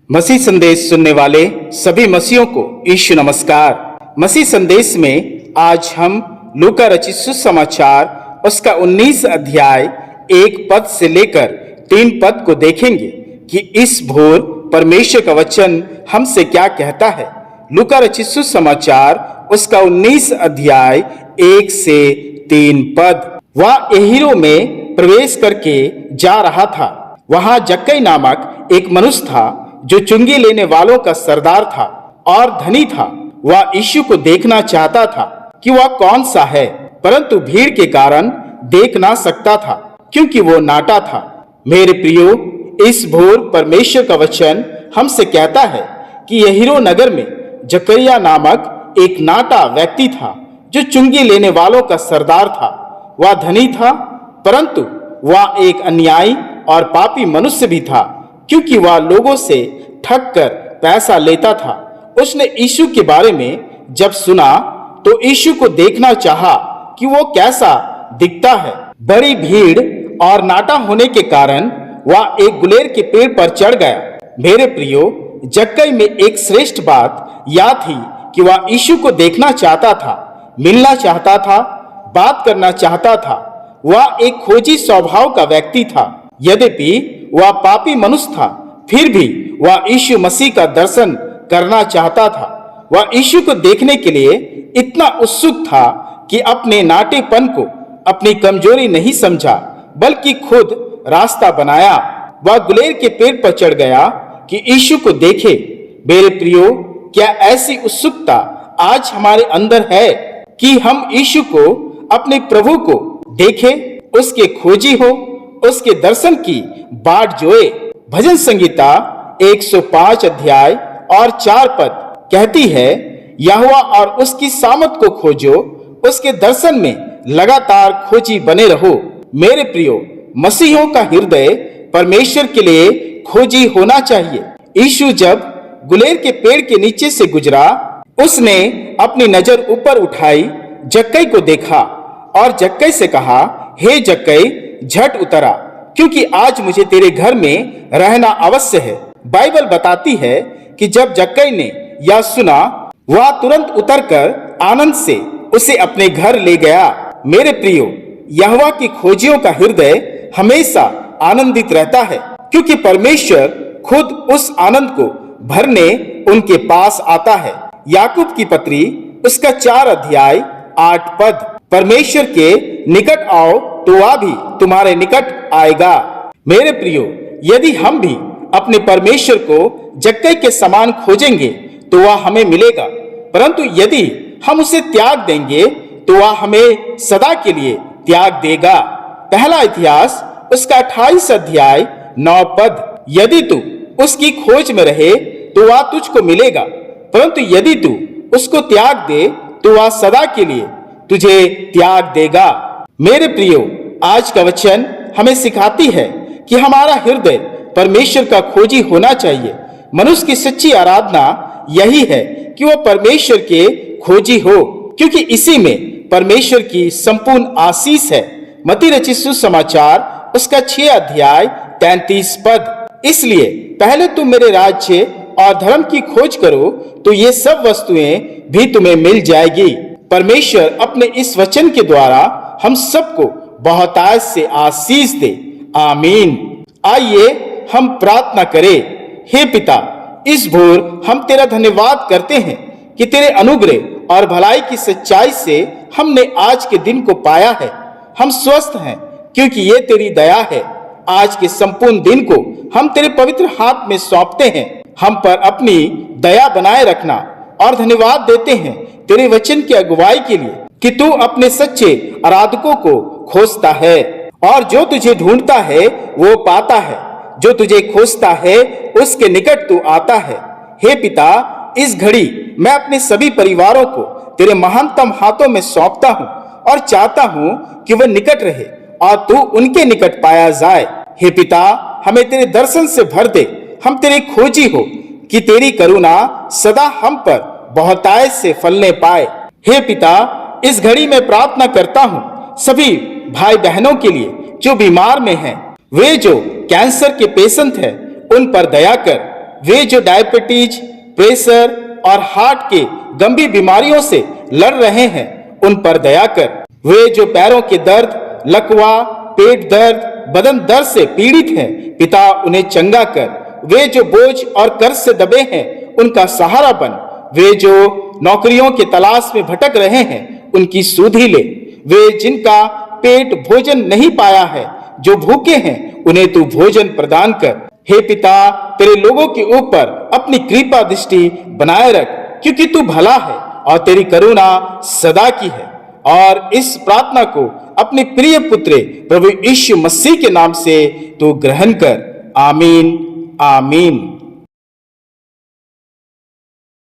मसीह संदेश सुनने वाले सभी मसीहों को यीशु नमस्कार। मसीह संदेश में आज हम लूका रचित सुसमाचार उसका 19 अध्याय 1 पद से लेकर 3 पद को देखेंगे कि इस भोर परमेश्वर का वचन हमसे क्या कहता है। लूका रचित सुसमाचार उसका 19 अध्याय 1 से 3 पद। वह यहीरो में प्रवेश करके जा रहा था। वहां जक्कई नामक एक मनुष्य था जो चुंगी लेने वालों का सरदार था और धनी था। वह यीशु को देखना चाहता था कि वह कौन सा है, परंतु भीड़ के कारण देख ना सकता था क्योंकि वो नाटा था। मेरे प्रियो, इस भोर परमेश्वर का वचन हमसे कहता है कि यहीरो नगर में जकरिया नामक एक नाटा व्यक्ति था जो चुंगी लेने वालों का सरदार था। वह धनी था, परंतु वह एक अन्यायी और पापी मनुष्य भी था क्योंकि वह लोगों से ठग कर पैसा लेता था। उसने यीशु के बारे में जब सुना तो यीशु को देखना चाहा कि वो कैसा दिखता है। बड़ी भीड़ और नाटा होने के कारण वह एक गुलेर के पेड़ पर चढ़ गया। मेरे प्रियो, जक्कई में एक श्रेष्ठ बात यह थी कि वह यीशु को देखना चाहता था, मिलना चाहता था, बात करना चाहता था। वह एक खोजी स्वभाव का व्यक्ति था। यद्यपि वह पापी मनुष्य था, फिर भी वह यीशु मसीह का दर्शन करना चाहता था। वह यीशु को देखने के लिए इतना उत्सुक था कि अपने नाटेपन को अपनी कमजोरी नहीं समझा, बल्कि खुद रास्ता बनाया। वह गुलेर के पेड़ पर चढ़ गया कि यीशु को देखे। मेरे प्रियो, क्या ऐसी उत्सुकता आज हमारे अंदर है कि हम यीशु को, अपने प्रभु को देखें, उसके खोजी हो, उसके दर्शन की बाट जोए। भजन संगीता 105 अध्याय और 4 पद कहती है, यहोवा और उसकी सामत को खोजो, उसके दर्शन में लगातार खोजी बने रहो। मेरे प्रियो, मसीहों का हृदय परमेश्वर के लिए खोजी होना चाहिए। यीशु जब गुलेर के पेड़ के नीचे से गुजरा, उसने अपनी नजर ऊपर उठाई, जक्कई को देखा और जक्कई से कहा, हे जक्कई, झट उतरा, क्योंकि आज मुझे तेरे घर में रहना अवश्य है। बाइबल बताती है कि जब जक्कई ने यह सुना, वह तुरंत उतरकर आनंद से उसे अपने घर ले गया। मेरे प्रियो, यहोवा की खोजियों का हृदय हमेशा आनंदित रहता है क्योंकि परमेश्वर खुद उस आनंद को भरने उनके पास आता है। याकूब की पत्री उसका 4 अध्याय 8 पद, परमेश्वर के निकट आओ तो वह भी तुम्हारे निकट आएगा। मेरे प्रियो, यदि हम भी अपने परमेश्वर को जक्कई के समान खोजेंगे तो वह हमें मिलेगा, परंतु यदि हम उसे त्याग देंगे तो वह हमें सदा के लिए त्याग देगा। पहला इतिहास उसका 28 अध्याय 9 पद, यदि तू उसकी खोज में रहे तो वह तुझको मिलेगा, परंतु यदि तू उसको त्याग दे तो वह सदा के लिए तुझे त्याग देगा। मेरे प्रियो, आज का वचन हमें सिखाती है कि हमारा हृदय परमेश्वर का खोजी होना चाहिए। मनुष्य की सच्ची आराधना यही है कि वह परमेश्वर के खोजी हो, क्योंकि इसी में परमेश्वर की संपूर्ण आशीष है। मत्ती रचित सुसमाचार उसका 6 अध्याय 33 पद, इसलिए पहले तुम मेरे राज्य और धर्म की खोज करो तो ये सब वस्तुएं भी तुम्हें मिल जाएगी। परमेश्वर अपने इस वचन के द्वारा हम सबको बहुतायत से आशीष दे। आमीन। आइए हम प्रार्थना करें। हे पिता, इस भोर हम तेरा धन्यवाद करते हैं कि तेरे अनुग्रह और भलाई की सच्चाई से हमने आज के दिन को पाया है। हम स्वस्थ हैं क्योंकि ये तेरी दया है। आज के संपूर्ण दिन को हम तेरे पवित्र हाथ में सौंपते हैं। हम पर अपनी दया बनाए रखना और धन्यवाद देते हैं तेरे वचन की अगुवाई के लिए कि तू अपने सच्चे आराधकों को खोजता है, और जो तुझे ढूंढता है वो पाता है, जो तुझे खोजता है उसके निकट तू आता है। हे पिता, इस घड़ी मैं अपने सभी परिवारों को तेरे महानतम हाथों में सौंपता हूँ और चाहता हूँ कि वह निकट रहे और तू उनके निकट पाया जाए। हे पिता, हमें तेरे दर्शन से भर दे, हम तेरे खोजी हो कि तेरी करुणा सदा हम पर बहुतायत से फलने पाए। हे पिता, इस घड़ी में प्रार्थना करता हूँ सभी भाई बहनों के लिए जो बीमार में हैं, वे जो कैंसर के पेशेंट हैं, उन पर दया कर, वे जो डायबिटीज, प्रेशर और हार्ट के गंभीर बीमारियों से लड़ रहे हैं उन पर दया कर। वे जो पैरों के दर्द, लकवा, पेट दर्द, बदन दर्द से पीड़ित हैं, पिता उन्हें चंगा कर। वे जो बोझ और कर्ज से दबे हैं उनका सहारा बन। वे जो नौकरियों की तलाश में भटक रहे हैं उनकी सुधि ले। वे जिनका पेट भोजन नहीं पाया है, जो भूखे हैं उन्हें तू भोजन प्रदान कर। हे पिता, तेरे लोगों के ऊपर अपनी कृपा दृष्टि बनाए रख, क्योंकि तू भला है और तेरी करुणा सदा की है। और इस प्रार्थना को अपने प्रिय पुत्र प्रभु यीशु मसीह के नाम से तू ग्रहण कर। आमीन, आमीन।